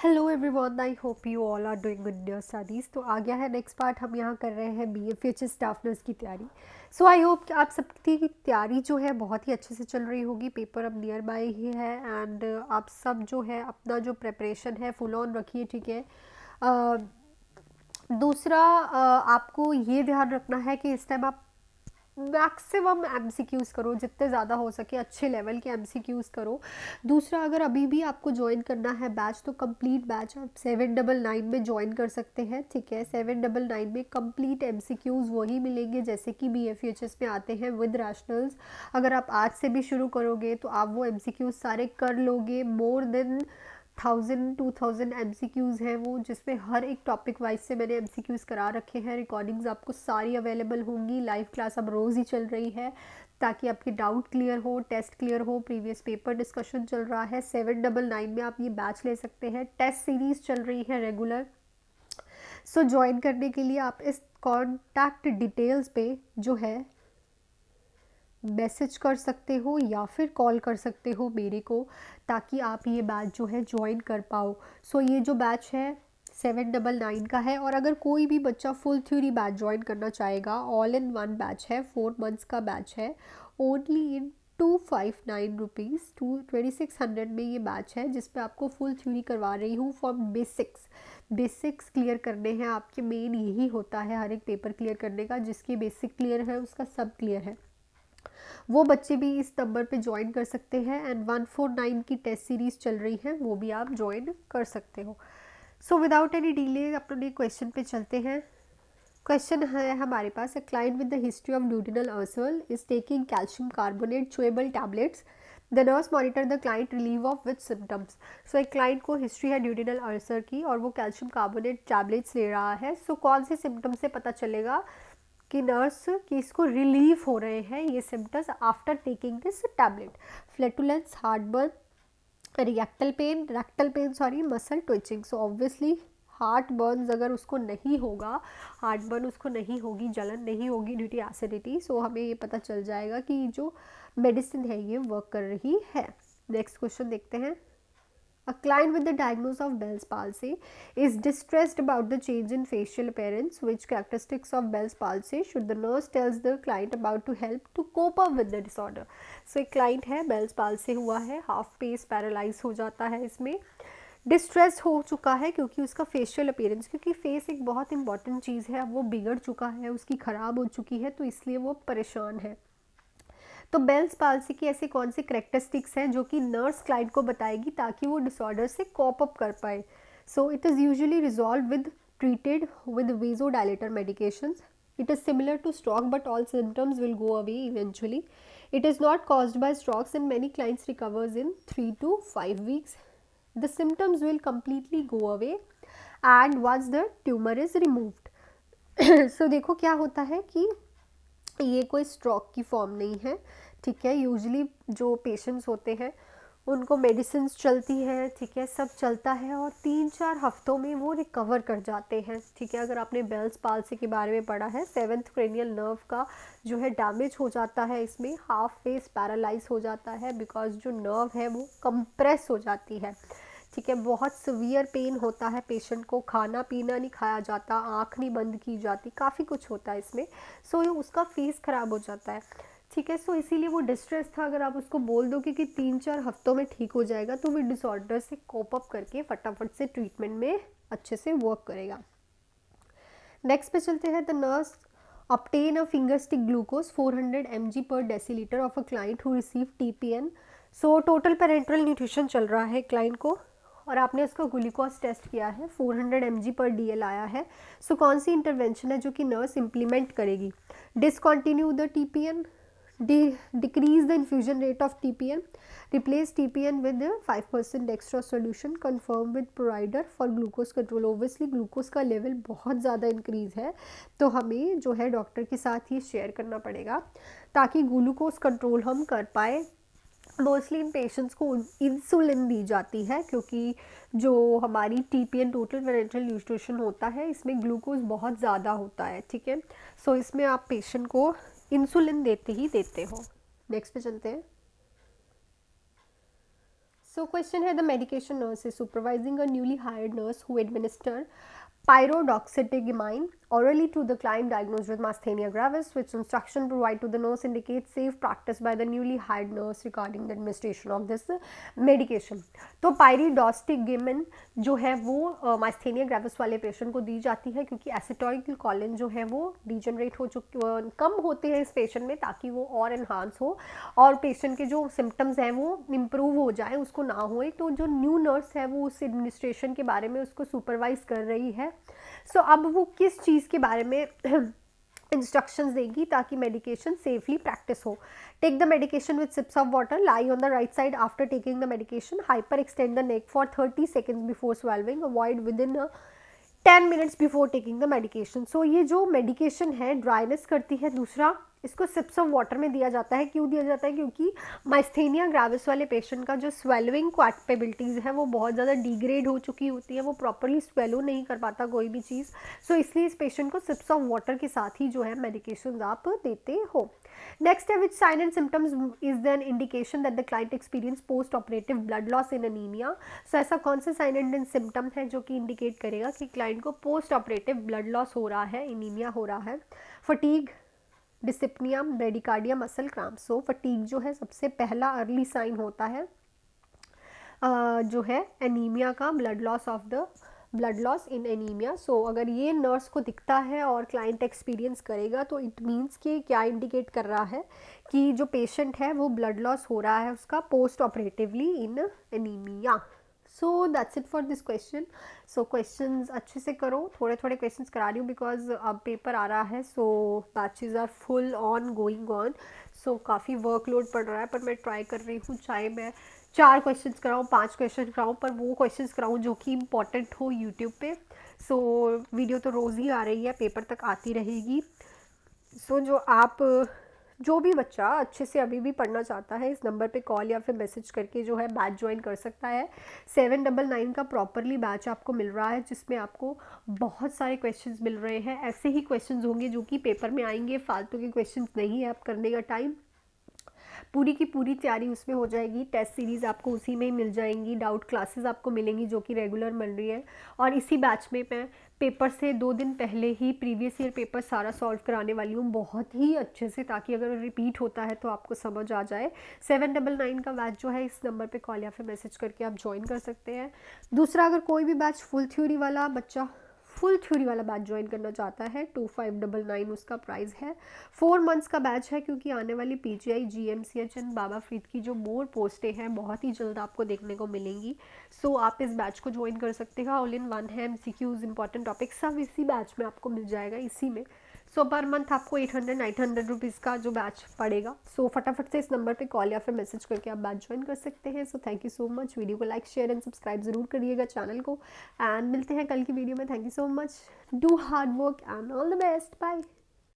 Hello everyone, I hope you all are doing good in your studies. तो आ गया है नेक्स्ट पार्ट। हम यहाँ कर रहे हैं BA स्टाफ नर्स की तैयारी। सो आई होप कि आप सबकी तैयारी जो है बहुत ही अच्छे से चल रही होगी। पेपर अब नियर बाय ही है एंड आप सब जो है अपना जो प्रिपरेशन है फुल ऑन रखिए, ठीक है। अ, दूसरा आपको ये ध्यान रखना है कि इस टाइम आप मैक्सिमम MCQs करो, जितने ज़्यादा हो सके अच्छे लेवल के MCQs करो। दूसरा, अगर अभी भी आपको ज्वाइन करना है बैच तो कंप्लीट बैच आप 799 में ज्वाइन कर सकते हैं, ठीक है। 799 में कंप्लीट MCQs वही मिलेंगे जैसे कि BFHS में आते हैं विद रैशनल्स। अगर आप आज से भी शुरू करोगे तो आप वो MCQs सारे कर लोगे। मोर देन 1000-2000 MCQs हैं वो, जिसमें हर एक टॉपिक वाइज से मैंने MCQs करा रखे हैं। रिकॉर्डिंग्स आपको सारी अवेलेबल होंगी। लाइव क्लास अब रोज़ ही चल रही है ताकि आपके डाउट क्लियर हो, टेस्ट क्लियर हो। प्रीवियस पेपर डिस्कशन चल रहा है। 799 में आप ये बैच ले सकते हैं। टेस्ट सीरीज़ चल रही है रेगुलर। सो ज्वाइन करने के लिए आप इस कॉन्टैक्ट डिटेल्स पे जो है मैसेज कर सकते हो या फिर कॉल कर सकते हो मेरे को, ताकि आप ये बैच जो है ज्वाइन कर पाओ। सो ये जो बैच है 799 का है। और अगर कोई भी बच्चा फुल थ्योरी बैच ज्वाइन करना चाहेगा, ऑल इन वन बैच है, 4 मंथ्स का बैच है। ओनली इन 259 रुपीज़, 2600 में ये बैच है जिसपे आपको फुल थ्योरी करवा रही हूँ फ्रॉम बेसिक्स क्लियर करने हैं आपके। मेन यही होता है हर एक पेपर क्लियर करने का, जिसकी बेसिक क्लियर है उसका सब क्लियर है। वो बच्चे भी इस नंबर पे ज्वाइन कर सकते हैं एंड 149 की टेस्ट सीरीज चल रही है, वो भी आप ज्वाइन कर सकते हो। सो विदाउट एनी डिले अपने क्वेश्चन पे चलते हैं। क्वेश्चन है हमारे पास, a client with the history of duodenal ulcer is taking calcium carbonate chewable tablets. The nurse monitor the client relief of which symptoms. So एक क्लाइंट को history है ड्यूडिनल अल्सर की और वो कैल्शियम कार्बोनेट टैबलेट्स ले रहा है। सो कौन से सिम्टम्स से पता चलेगा कि नर्स कि इसको रिलीफ हो रहे हैं ये symptoms after taking this tablet? Flatulence, heartburn, rectal pain sorry, muscle twitching. So obviously heartburn अगर उसको नहीं होगा, हार्ट बर्न उसको नहीं होगी, जलन नहीं होगी ड्यू टू एसिडिटी, सो हमें ये पता चल जाएगा कि जो मेडिसिन है ये वर्क कर रही है। नेक्स्ट क्वेश्चन देखते हैं। A client with the diagnosis of Bell's palsy is distressed about the change in facial appearance. Which characteristics of Bell's palsy should the nurse tells the client about to help to cope up with the disorder? So एक client है, Bell's palsy हुआ है, half face paralyse हो जाता है, इसमें distress हो चुका है क्योंकि उसका फेशियल अपीयरेंस, क्योंकि फेस एक बहुत इंपॉर्टेंट चीज़ है, अब वो बिगड़ चुका है, उसकी ख़राब हो चुकी है, तो इसलिए वो परेशान है। तो बेल्स पाल्सी की ऐसी कौन सी करेक्टरिस्टिक्स हैं जो कि नर्स क्लाइंट को बताएगी ताकि वो डिसऑर्डर से कॉप अप कर पाए? So it is usually resolve with treated with vasodilator medications. It is similar to stroke but all symptoms will go away eventually. It is not caused by strokes and many clients recovers in 3 to 5 weeks. The symptoms will completely go away and once the tumor is removed. So देखो क्या होता है कि ये कोई stroke की form नहीं है, ठीक है। यूजुअली जो पेशेंट्स होते हैं उनको मेडिसिन चलती है, ठीक है, सब चलता है और 3-4 हफ्तों में वो रिकवर कर जाते हैं, ठीक है। अगर आपने बेल्स पाल्सी के बारे में पढ़ा है, 7th क्रेनियल नर्व का जो है डैमेज हो जाता है, इसमें हाफ फेस पैरालाइज हो जाता है बिकॉज जो नर्व है वो कंप्रेस हो जाती है, ठीक है। बहुत सीवियर पेन होता है पेशेंट को, खाना पीना नहीं खाया जाता, आँख नहीं बंद की जाती, काफ़ी कुछ होता है इसमें। सो उसका फेस ख़राब हो जाता है, ठीक है। सो इसीलिए वो डिस्ट्रेस था। अगर आप उसको बोल दो कि 3-4 हफ्तों में ठीक हो जाएगा तो वो डिसऑर्डर से कोप अप करके फटाफट से ट्रीटमेंट में अच्छे से वर्क करेगा। नेक्स्ट पे चलते हैं। The nurse obtain a finger stick glucose 400 mg per deciliter of a client who received TPN. So total parenteral nutrition चल रहा है क्लाइंट को और आपने उसका ग्लूकोज टेस्ट किया है, 400 mg पर DL आया है। सो कौन सी इंटरवेंशन है जो कि नर्स इम्प्लीमेंट करेगी? Discontinue the TPN, decrease the infusion rate of TPN, replace TPN with 5% extra solution, confirm with provider for glucose control. Obviously glucose का लेवल बहुत ज़्यादा इंक्रीज़ है तो हमें जो है डॉक्टर के साथ ही शेयर करना पड़ेगा ताकि ग्लूकोज कंट्रोल हम कर पाए। मोस्टली इन पेशेंट्स को इंसुलिन दी जाती है क्योंकि जो हमारी TPN टोटल पेरेंट्रल न्यूट्रिशन होता है इसमें ग्लूकोज बहुत ज़्यादा होता है, ठीक है। सो इसमें आप पेशेंट को इंसुलिन देते ही देते हो। नेक्स्ट पे चलते हैं। So question है, the medication nurse is supervising a newly hired nurse who administer pyridoxytigmine orally to the client diagnosed with myasthenia gravis, which instruction provided to the nurse indicates safe practice by the newly hired nurse regarding the administration of this medication. तो pyridoxytigmine जो है वो myasthenia gravis वाले patient को दी जाती है क्योंकि acetyl choline जो है वो डिजनरेट हो चुके कम होते हैं इस पेशेंट में, ताकि वो और इन्हांस हो और पेशेंट के जो सिम्टम्स हैं वो इम्प्रूव हो जाए, उसको ना होए। तो जो न्यू नर्स है वो उस एडमिनिस्ट्रेशन के बारे में उसको सुपरवाइज कर रही है। सो अब वो किस चीज़ के बारे में इंस्ट्रक्शंस देगी ताकि मेडिकेशन सेफली प्रैक्टिस हो। Take the medication with sips of water, lie on the right side after taking the medication, hyperextend the neck for 30 seconds before swallowing, avoid within 10 minutes before taking the medication. So ये जो medication है dryness करती है। दूसरा, इसको sips of water में दिया जाता है। क्यों दिया जाता है? क्योंकि माइस्थेनिया ग्रेविस वाले पेशेंट का जो स्वेलिंग कैपेबिलिटीज़ है वो बहुत ज़्यादा डिग्रेड हो चुकी होती है, वो प्रॉपरली स्वेलो नहीं कर पाता कोई भी चीज़। सो इसलिए इस पेशेंट को सिप्स ऑफ वाटर के साथ ही जो है मेडिकेशन आप देते हो। नेक्स्ट है, which sign and symptoms is then indication that the client experience post operative blood loss in anaemia. So ऐसा कौन सा साइन एंड सिम्टम है जो कि इंडिकेट करेगा कि क्लाइंट को पोस्ट ऑपरेटिव ब्लड लॉस हो रहा है, एनीमिया हो रहा है? Fatigue, dyspnoea, bradycardia, muscle cramp. So fatigue जो है सबसे पहला अर्ली साइन होता है जो है एनीमिया का, ब्लड लॉस इन एनीमिया। सो अगर ये नर्स को दिखता है और क्लाइंट एक्सपीरियंस करेगा तो इट मीन्स कि क्या इंडिकेट कर रहा है कि जो पेशेंट है वो ब्लड लॉस हो रहा है उसका post operatively in anaemia. So that's it for this question. So questions अच्छे से करो, थोड़े थोड़े क्वेश्चंस करा रही हूँ बिकॉज अब पेपर आ रहा है। So batches are full on going on. So काफ़ी वर्कलोड पड़ रहा है, पर मैं ट्राई कर रही हूँ चाहे मैं 4 क्वेश्चंस कराऊँ, 5 क्वेश्चन कराऊँ, पर वो क्वेश्चंस कराऊँ जो कि इंपॉर्टेंट हो यूट्यूब पे। सो वीडियो तो रोज़ ही आ रही है, पेपर तक आती रहेगी। सो जो भी बच्चा अच्छे से अभी भी पढ़ना चाहता है, इस नंबर पे कॉल या फिर मैसेज करके जो है बैच ज्वाइन कर सकता है। 799 का प्रॉपरली बैच आपको मिल रहा है जिसमें आपको बहुत सारे क्वेश्चंस मिल रहे हैं। ऐसे ही क्वेश्चंस होंगे जो कि पेपर में आएंगे, फालतू के क्वेश्चंस नहीं है। आप करने का टाइम, पूरी की पूरी तैयारी उसमें हो जाएगी। टेस्ट सीरीज़ आपको उसी में ही मिल जाएंगी, डाउट क्लासेस आपको मिलेंगी जो कि रेगुलर मिल रही है। और इसी बैच में मैं पेपर से 2 दिन पहले ही प्रीवियस ईयर पेपर सारा सॉल्व कराने वाली हूँ बहुत ही अच्छे से, ताकि अगर रिपीट होता है तो आपको समझ आ जाए। 799 का बैच जो है इस नंबर पे कॉल या फिर मैसेज करके आप ज्वाइन कर सकते हैं। दूसरा, अगर कोई भी बैच फुल थ्योरी वाला बच्चा फुल थ्योरी वाला बैच ज्वाइन करना चाहता है, 2599 उसका प्राइस है। 4 मंथ्स का बैच है क्योंकि आने वाली पीजीआई, जीएमसीएच एंड बाबा फरीद की जो मोर पोस्टें हैं बहुत ही जल्द आपको देखने को मिलेंगी। सो आप इस बैच को ज्वाइन कर सकते हैं। ऑल इन वन है, एमसीक्यूज, इंपॉर्टेंट टॉपिक सब इसी बैच में आपको मिल जाएगा, इसी में। सो पर मंथ आपको 800-900 रुपीज़ का जो बैच पड़ेगा। सो फटाफट से इस नंबर पे कॉल या फिर मैसेज करके आप बैच ज्वाइन कर सकते हैं। So thank you so much. Video को लाइक, शेयर एंड सब्सक्राइब ज़रूर करिएगा चैनल को, एंड मिलते हैं कल की वीडियो में। Thank you so much. Do hard work and all the best. Bye.